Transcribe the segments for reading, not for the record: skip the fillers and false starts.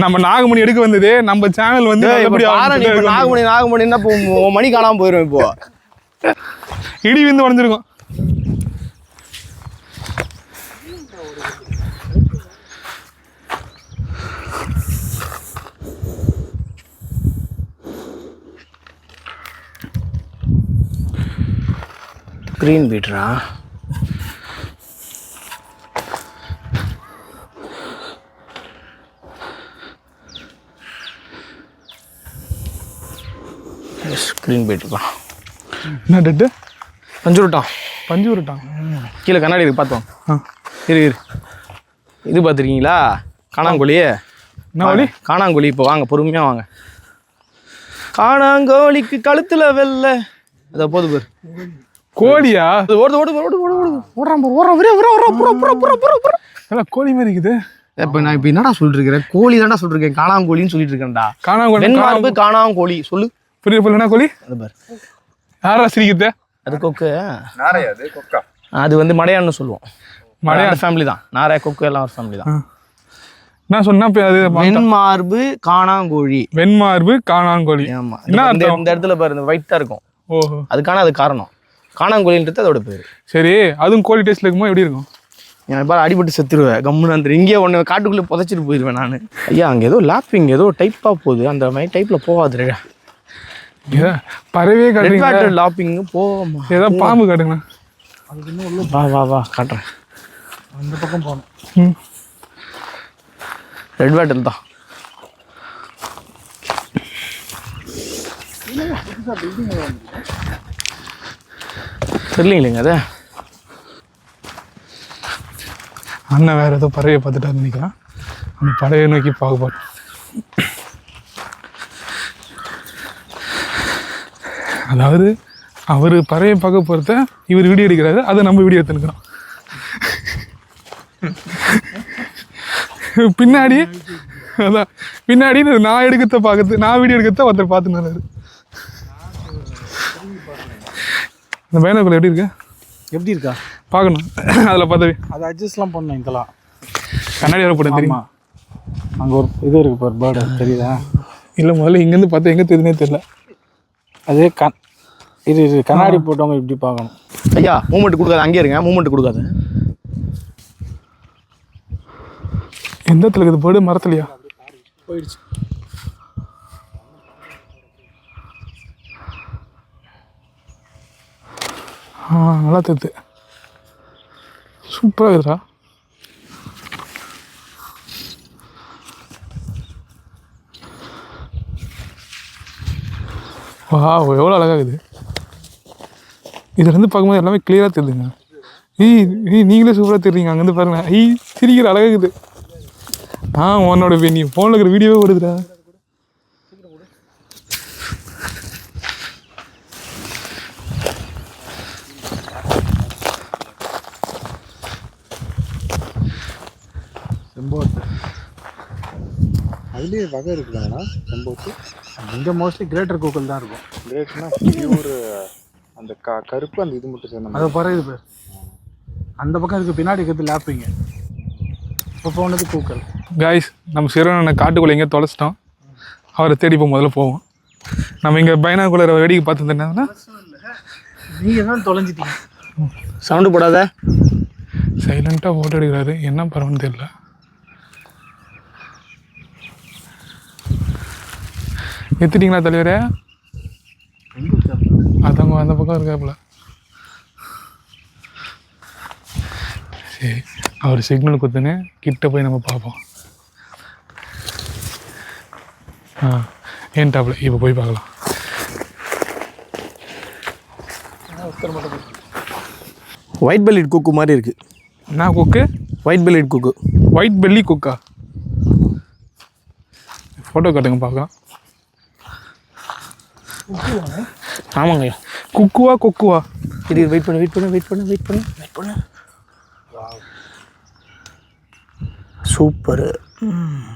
நம்ம நாகமணி எடுக்க வந்தது நம்ம சேனல் வந்து நாகமணி என்ன மணி காணாம போயிடும். இப்போ இடி விந்து உடஞ்சிருக்கும். Green பீட்ரா screen போயிட்டுருக்கான். என்ன டெட்டு? பஞ்சு விட்டான். கீழே கண்ணாடி இருக்கு பார்த்தோம். இரு இது பார்த்துருக்கீங்களா? காணாங்கோழி. என்ன கோழி? காணாங்கோழி. இப்போ வாங்க, பொறுமையாக வாங்க. காணாங்கோழிக்கு கழுத்தில் வெள்ளை. அதை போது பேர் கோழியா? ஓடுறான். கோழி மாதிரி இருக்குது. இப்போ நான் இப்போ என்னடா சொல்லிட்டு இருக்கிறேன்? கோழி தான்டா சொல்லிருக்கேன், காணாங்கோழின்னு சொல்லிட்டு இருக்கேன்டா. காணாங்கோழி காணாங்கோழி சொல்லு. புரியல கோழி. அது பாரு, யாரா சிரிக்குது? அது கொக்கு. அது வந்து மடையான்னு சொல்லுவோம். மடையான ஃபேமிலி தான். நாரை கொக்கு எல்லாம் ஒரு ஃபேமிலி தான். நான் சொன்னா அது வெண்மார்பு காணாங்கோழி. வெண்மார்பு காணாங்கோழி. ஆமா, இந்த இடத்துல பாரு, இந்த ஒயிட்டா இருக்கும். ஓஹோ, அதுக்கான அது காரணம். காணாங்கோழின்றது அதோட பேரு. சரி, அதுவும் கோழி டேஸ்ட்ல இருக்குமோ எப்படி இருக்கும்? என் பாரு அடிபட்டு செத்துருவேன். கம்முன்னு அந்த இங்கே ஒன்று காட்டுக்குள்ளே புதைச்சிட்டு போயிடுவேன் நான். ஐயா, அங்கே ஏதோ லாப்பிங் ஏதோ டைப்பாக போகுது. அந்த மாதிரி டைப்பில் போகாது. பறவையே காட்டுறீங்க. லாப்பிங் போமா, ஏதோ பாம்பு காட்டுங்க. வா காட்டுறேன். அந்த பக்கம் போகணும். ரெட் வாட்டர் தான். தெரியலைங்க அது. அண்ணன் வேற ஏதோ பறவையை பார்த்துட்டு நினைக்கிறான். அந்த பறவையை நோக்கி பார்க்க போறோம். அதாவது அவர் பறவையை பார்க்க போகிறத இவர் வீடியோ எடுக்கிறாரு, அதை நம்ம வீடியோ எடுத்துக்கிறோம். பின்னாடி அதான் பின்னாடி நான் எடுக்கிறத பார்க்கறது, நான் வீடியோ எடுக்கிறத ஒருத்தர் பார்த்துன்னு. இந்த பையனுக்குள்ள எப்படி இருக்கா பார்க்கணும். அதில் பார்த்தாவே அதை அட்ஜஸ்ட்லாம் பண்ணணும். இதெல்லாம் கண்ணாடி வர போட்டேன் தெரியுமா? அங்கே ஒரு இது இருக்கு பாரு, பேர்டு தெரியுதா? இல்லை, முதல்ல இங்கேருந்து பார்த்தா எங்கே தெரியுதுனே தெரியல. அதே இது கண்ணாடி போட்டவங்க இப்படி பார்க்கணும். ஐயா, மூமெண்ட் கொடுக்காது. அங்கே இருங்க, மூமெண்ட் கொடுக்காது. எந்த இடத்துல இருக்குது பேர்டு? மரத்துலையா? போயிடுச்சு. நல்லா தெரியுது. சூப்பராக இருக்குதா? வா, எவ்வளோ அழகாகுது. இதுலேருந்து பார்க்கும்போது எல்லாமே கிளியராக தெரியுதுங்க. நீங்களே சூப்பராக தெரியுங்க. அங்கேருந்து பாருங்க. சிரிக்கிற அழகாகுது. உன்னோட நீ ஃபோனில் இருக்கிற வீடியோவே ஓடுதுடா. செம்போத்து அதுலேயே வகை இருக்குதாங்கண்ணா. செம்போத்து இங்கே மோஸ்ட்லி கிரேட்டர் கூக்கல் தான் இருக்கும். கிரேட்டர்னா பியூர் அந்த கருப்பு அந்த இது மட்டும் சேர்ந்த அதை பறகுது பேர். அந்த பக்கம் இருக்குது, பின்னாடி இருக்கிறது லாப்பிங்க. இப்போ போனது கூக்கல். காய்ஸ், நம்ம சிறுவனை காட்டுக்குள்ளே எங்கேயோ தொலைச்சிட்டோம். அவரை தேடி முதல்ல போவோம். நம்ம இங்கே பைனாக்குள்ளே வேடிக்கை பார்த்து என்னன்னா, நீங்கள் தான் தொலைஞ்சிட்டீங்க. சவுண்டு போடாத. சைலண்ட்டாக ஃபோட்டோ எடுக்கிறாரு. என்ன பரவாயில்ல தெரியல. எடுத்துட்டீங்களா தலைவரே? அதவங்க அந்த பக்கம் இருக்காப்புல. சரி, அவர் சிக்னல் கொடுத்துன்னு கிட்ட போய் நம்ம பார்ப்போம். ஏன்ட்டாப்புல இப்போ போய் பார்க்கலாம். ஒயிட் பெல்லிட் குக்கு மாதிரி இருக்குது. என்ன cuckoo? White bellied cuckoo. White belly குக்கா? ஃபோட்டோ காட்டுங்க பார்க்கலாம். ஆமாங்கய்யா. குக்குவா கொக்குவா? இது வெயிட் பண்ணு. Super,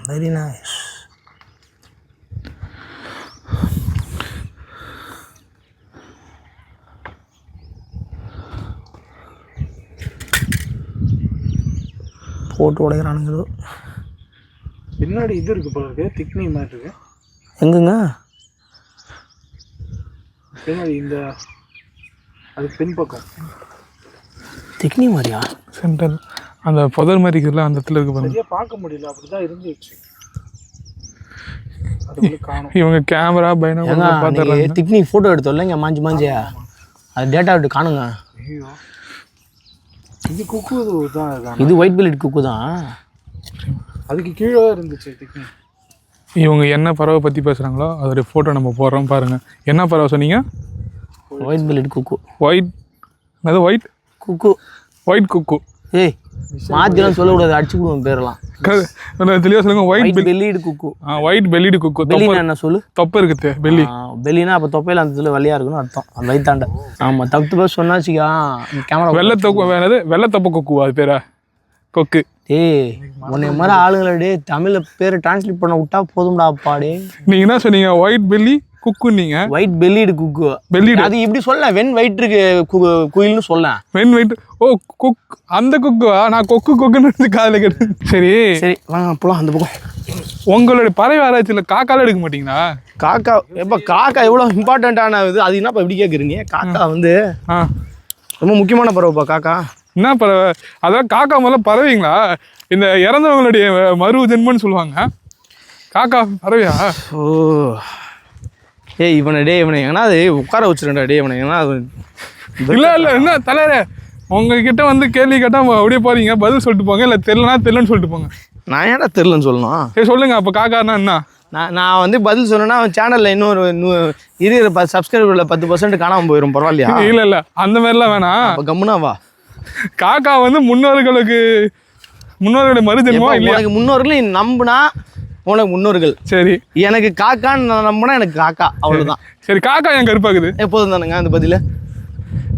very nice. போட்டு உடைக்கிறானுங்களோ. பின்னாடி இது இருக்கு போல இருக்கு, திக்னி மாதிரி இருக்கு. எங்குங்க பின்னாடி இந்த அது பின்பக்கம் திக்னி மாதிரியா? சென்டர் அந்த புதர் மாதிரி இருக்குல்ல அந்த இடத்துல இருக்கு பாருங்க. சரியா பார்க்க முடியல, அப்படிதான் இருந்துச்சு. அதுக்குள்ள காணும். இவங்க கேமரா பைனாகுலர் பார்த்துறாங்க. திக்னி ஃபோட்டோ எடுத்தோம்ல இங்கே மாஞ்சியா, அது டேட்டா விட்டு காணுங்க. ஐயோ இது குக்கு தான். இது ஒயிட் பெல்லிட் குக்கு தான். அதுக்கு கீழே இருந்துச்சு திக்னி. இவங்க என்ன பறவை பற்றி பேசுகிறாங்களோ அதோடைய ஃபோட்டோ நம்ம போடுறோம் பாருங்கள். என்ன பறவை சொன்னீங்க? White bellied cuckoo. ஒயிட் அது ஒயிட் குக்கு. ஒயிட் குக்கு. ஏய் மாத்திரம் சொல்லக்கூடாது, அடிச்சு கொடுவோம் பேரெல்லாம். தெளிவாக சொல்லுங்க. ஒயிட் பெல்லிடு குக்கு. ஒயிட் பெல்லிடு குக்கு. பெல்லினா என்ன சொல்லு? தொப்பை இருக்குது பெல்லி. பெல்லினா அப்போ தொப்பையில் அந்த இதில் வெள்ளையாக இருக்குன்னு அர்த்தம், அந்த வயிற்றாண்ட. ஆமாம், தப்பு பேர் சொன்னாச்சுக்கா கேமரா. வெள்ளை தொப்பு வேணது, வெள்ளை தொப்பை கொக்கு, அது பேரா கொக்கு. ஏய் உன்னை மாதிரி ஆளுங்களே தமிழில் பேரை டிரான்ஸ்லேட் பண்ண விட்டா போதும்டா அப்பாடே. நீங்கள் என்ன சொன்னீங்க? ஒயிட் பெல்லி குக்கு. நீங்கள் ஒயிட் பெல்லிடு குக்கு. பெல்லிடு அது இப்படி சொல்ல, வெண் வயிற்றுக்கு குயில்னு சொல்ல. வெண் வெயிட். ஓ குக், அந்த குக்குவா? நான் கொக்கு கொக்குன்னு காதில் கேட்டு. சரி சரி வாங்க போகலாம் அந்த பக்கம். உங்களுடைய பறவை ஆராய்ச்சியில் காக்கால எடுக்க மாட்டீங்களா? காக்கா எப்போ? காக்கா எவ்வளோ இம்பார்ட்டண்ட்டான இது, அது என்னப்பா இப்படி கேட்குறீங்க? காக்கா வந்து ரொம்ப முக்கியமான பறவைப்பா காக்கா. என்ன பறவை? அதான் காக்கா முதல்ல பறவைங்களா? இந்த இறந்தவங்களுடைய மறு ஜென்மன்னு சொல்லுவாங்க. காக்கா பறவையா? ஓ ஏய் இவனை எங்கன்னா அது உட்கார வச்சுருண்டா இவனை எங்கன்னா. இல்லை என்ன தலைவரே, உங்ககிட்ட வந்து கேள்வி கேட்டால் அப்படியே போறீங்க, பதில் சொல்லிட்டு போங்க. இல்லை தெரியலன்னு சொல்லிட்டு போங்க. நான் ஏன்டா தெரிலன்னு சொல்லணும்? சரி சொல்லுங்க. அப்போ காக்கானா என்ன? நான் வந்து பதில் சொன்னேன்னா அவன் சேனலில் இன்னொரு சப்ஸ்கிரைபரில் 10% காணாமல் போயிடும். பரவாயில்லையா? இல்லை அந்த மாதிரிலாம் வேணாம். அப்போ கம்முனா வா. காக்கா வந்து முன்னோர்களுடைய மறுஜென்மம் இல்லையா? எனக்கு முன்னோர்கள் நீ நம்புனா உனக்கு முன்னோர்கள். சரி, எனக்கு காக்கான்னு நான் நம்பினா எனக்கு காக்கா, அவ்வளோதான். சரி, காக்கா என் கருப்பாக்குது எப்போதும் தானுங்க அந்த பதில்.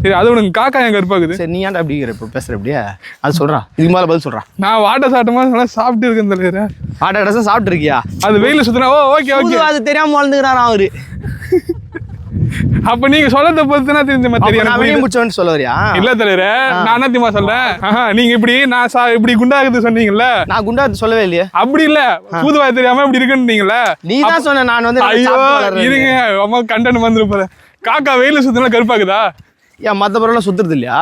சரி, அது உனக்கு காக்கா என் கருப்பாக்குது. சரி, நீ ஏன்டா அப்படிங்கிற இப்போ பேசுகிற அப்படியே? அது சொல்கிறா, இதுக்கு மேலே பதில் சொல்கிறா. நான் வாட்டை சாட்டமா நல்லா சாப்பிட்டு இருக்கேன் தலைவரே. வாட்டை டசம் சாப்பிட்டு இருக்கியா? அது வெயில சுத்தினா ஓகே ஓகே, அது தெரியாமல் வாழ்ந்துக்கிறாரா அவரு. அப்ப நீங்க சொல்றத பொறுத்துனா தெரிஞ்ச தெரியும் முடிச்சவன்னு சொல்ல வரியா? இல்ல தலைவரே, நான் என்ன தெரியுமா சொல்றேன்? நீங்க இப்படி நான் இப்படி குண்டாகுது சொன்னீங்கல்ல, நான் குண்டாகுது சொல்லவே இல்லையே. அப்படி இல்ல, புதுவாய் தெரியாம இப்படி இருக்குன்னீங்களா? நீ தான் சொன்ன. நான் வந்து ஐயோ இருங்க, அம்மா கண்டென்ட் வந்துரு போற. காக்கா வெயில சுத்தினா கருப்பாக்குதா? ஏன் மற்ற பறவை சுத்துறது இல்லையா?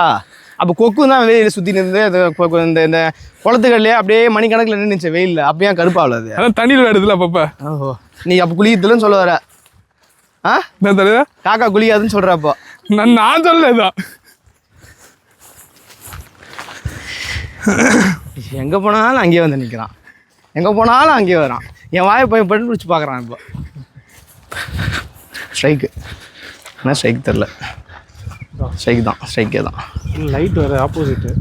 அப்போ கொக்கு தான் வெயில சுத்தி நின்று இந்த குளத்துக்கள்லயே அப்படியே மணிக்கணக்கில் நின்றுச்சு வெயில்ல. அப்ப ஏன் கருப்பாவில்? அது அதான் தண்ணியில் விளையாடுதுல அப்பப்ப. ஓஹோ, நீ அப்போ குளிக்கிறதுலன்னு சொல்ல வர? காக்கா குளிக்காதுன்னு சொல்ற? அப்போ நான் சொல்லதான். எங்க போனாலும் அங்கேயே வந்து நிற்கிறான், எங்க போனாலும் அங்கேயே வரான். என் வாயை போய் பட்டு பிடிச்சி பார்க்குறான். இப்போ ஸ்ட்ரைக்கு என்ன ஸ்ட்ரைக் தெரில. ஸ்ட்ரைக் தான், ஸ்ட்ரைக்கே தான். லைட் வேறு ஆப்போசிட்டு.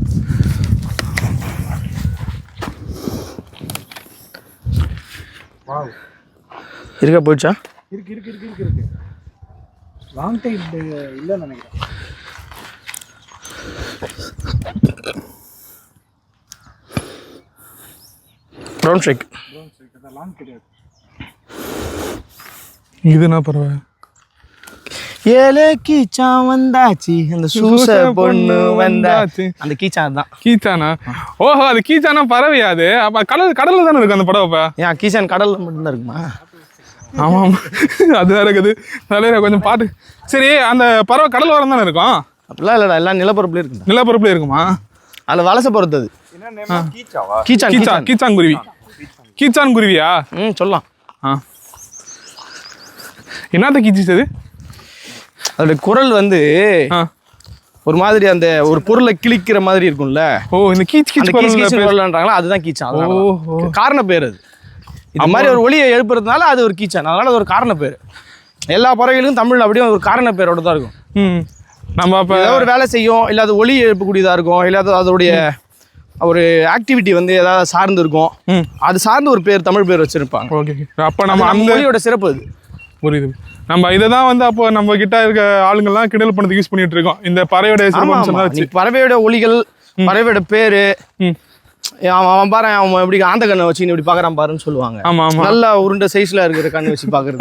இருக்கா போயிடுச்சா? இருக்கு. லாங் டைம் இல்லைன்னு நினைக்கிறேன். Brown strike. அதான் லாங் கிடையாது. இதுனா பரவாயில்ல. ஏலே கீச்சான் வந்தாச்சு, அந்த சூச பொண்ணு வந்தாச்சு. அந்த கீச்சான் தான். கீச்சானா? ஓஹோ, அது கீச்சானா பறவையா? அது அப்ப கடல்ல தானே இருக்கு அந்த பறவை. ஏன் கீச்சான் கடல்ல மட்டும்தான் இருக்குமா? ஆமா ஆமா, அது வேற இருக்குது. தலைவர கொஞ்சம் பாட்டு. சரி, அந்த பறவை கடல் ஓரம் தானே இருக்கும்? அப்படிலாம் இல்லடா, எல்லாம் நிலப்பரப்புல இருக்கு. நிலப்பரப்புல இருக்குமா? அதுல வலசை பொறுத்தது. கீச்சான் குருவி. கீச்சான் குருவியா? சொல்லலாம். என்னத்த கீச்சிச்சது? அதோட குரல் வந்து ஒரு மாதிரி அந்த ஒரு பொருளை கிழிக்கிற மாதிரி இருக்கும்ல. ஓ, இந்த கீச் குரல்ன்றாங்களா, அதுதான் கீச்சான். காரண பேர் அது. இந்த மாதிரி ஒரு ஒலியை எழுப்புறதுனால அது ஒரு கீச்சான். அதனால அது ஒரு காரண பேர். எல்லா பறவைகளுக்கும் தமிழ்ல அப்படியே ஒரு காரண பேரோட தான் இருக்கும். நம்ம அப்போ ஏதாவது ஒரு வேலை செய்யும், இல்லை அது ஒலி எழுப்பக்கூடியதாக இருக்கும், இல்லை அதோடைய ஒரு ஆக்டிவிட்டி வந்து ஏதாவது சார்ந்து இருக்கும். அது சார்ந்து ஒரு பேர், தமிழ் பேர் வச்சிருப்பாங்க. ஓகே, அப்போ நம்ம அந்த மொழியோட சிறப்பு அது. புரியுது. நம்ம இதை தான் வந்து அப்போ நம்ம கிட்ட இருக்க ஆளுங்கள்லாம் கிண்டல் பண்ணதுக்கு யூஸ் பண்ணிட்டு இருக்கோம். இந்த பறவையோட பறவையோட ஒலிகள், பறவையோட பேரு. அவன் பாரு, அவன் எப்படி ஆந்த கண்ணை வச்சு இப்படி பாக்குறான் பாருன்னு சொல்லுவாங்க. நல்லா உருண்டை சைஸ்ல இருக்கிற கண்ணு வச்சு பாக்குறது.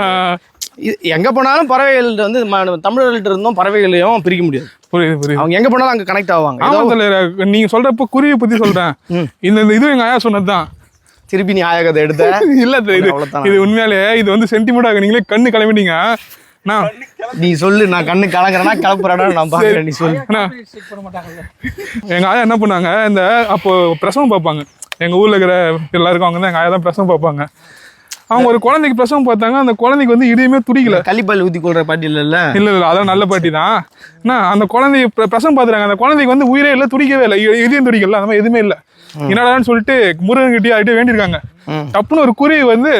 எங்க போனாலும் பறவைகள் வந்து தமிழர்கள்ட்ட இருந்தும் பறவைகளையும் பிரிக்க முடியாது. புரியுது. அவங்க எங்க போனாலும் அங்க கனெக்ட் ஆவாங்க. நீங்க சொல்றப்ப குருவி பத்தி சொல்றேன். இந்த இது எங்க ஆயா சொன்னதுதான். திருப்பி நீ ஆயகத்தை எடுத்த இல்ல இது அவ்வளவுதான். இது உண்மையாலே இது வந்து சென்டிமெண்டாக நீங்களே கண்ணு கிளம்பிட்டீங்க. நான் நீ சொல்லு, நான் கண்ணு கலங்குறேன்னா கிளப்புறடா, நான் பாக்குறேன், நீ சொல்லு. எங்க ஆயா என்ன பண்ணாங்க, இந்த அப்போ பிரசவம் பார்ப்பாங்க எங்க ஊர்ல இருக்கிற எல்லாருக்கும். அவங்க தான் எங்க ஆயா தான் பிரசவம் பார்ப்பாங்க. அவங்க ஒரு குழந்தைக்கு பிரசவம் பார்த்தாங்க. அந்த குழந்தைக்கு வந்து இதயமே துடிக்கல. கள்ளிப்பால் ஊத்தி கொள்ற பாட்டி இல்ல? இல்ல அதான் நல்ல பாட்டி தான். அந்த குழந்தைய பிரசவம் பார்த்துறாங்க. அந்த குழந்தைக்கு வந்து உயிரே இல்லை, துடிக்கவே இல்லை, இதயம் துடிக்கல, அந்த மாதிரி எதுவுமே இல்லை. என்னடான்னு சொல்லிட்டு முருகன் கிட்டே ஆகிட்டே வேண்டியிருக்காங்க. டப்புன்னு ஒரு குருவி வந்து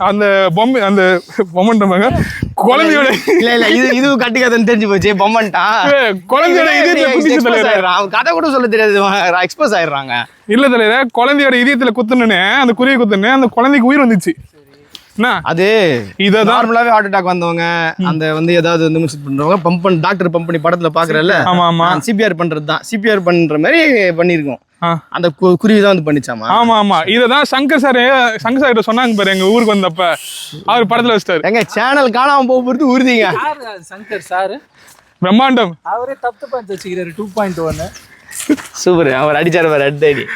அந்த பொம்மை குழந்தையோட இல்ல இது கட்டிக்காதன்னு தெரிஞ்சு போச்சு. பொம்மன்ட்டா குழந்தையோட இதயத்துல கதை கூட சொல்ல தெரியாது, எக்ஸ்போஸ் ஆயிடுறாங்க. இல்ல தலைவர, குழந்தையோட இதயத்துல குத்துனே அந்த குருவி குத்துனே அந்த குழந்தைக்கு உயிர் வந்துச்சு. அது இதான் நார்மலாவே ஹார்ட் அட்டாக் வந்தவங்க, அந்த வந்து ஏதாவது வந்து மிஸ் பண்றவங்க டாக்டர் பம்ப் பண்ணி படத்துல பாக்குறல்ல, சிபிஆர் பண்றதுதான். சிபிஆர் பண்ற மாதிரி பண்ணிருக்கோம். அந்த குருவி தான் வந்து பண்ணிச்சாமா. ஆமா இததான் சங்கர் சார் சொன்னாங்க பாரு, எங்க ஊருக்கு வந்தப்ப அவர் படத்துல வச்சிட்டாரு. எங்க சேனல் காணாம போறது உறுதிங்க. சங்கர் சார் பிரம்மாண்டம். அவரே தப்பு பண்ணி வச்சுக்கிறாரு 2.1. சூப்பர், அவர் அடிச்சாரு பாரு, அடி.